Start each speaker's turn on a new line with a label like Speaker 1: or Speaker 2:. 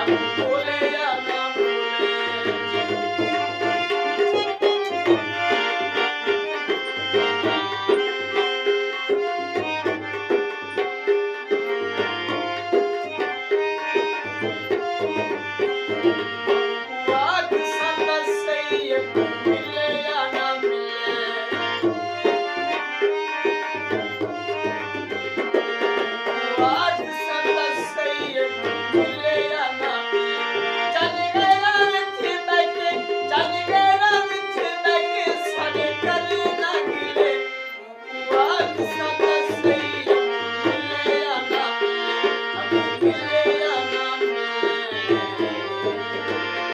Speaker 1: बोले या ना वाद सदा सही मिले या ना मिले वाद सदा सही मिले या ना मिले चल गया विच बैठे साडे गल ना गिले वाद सदा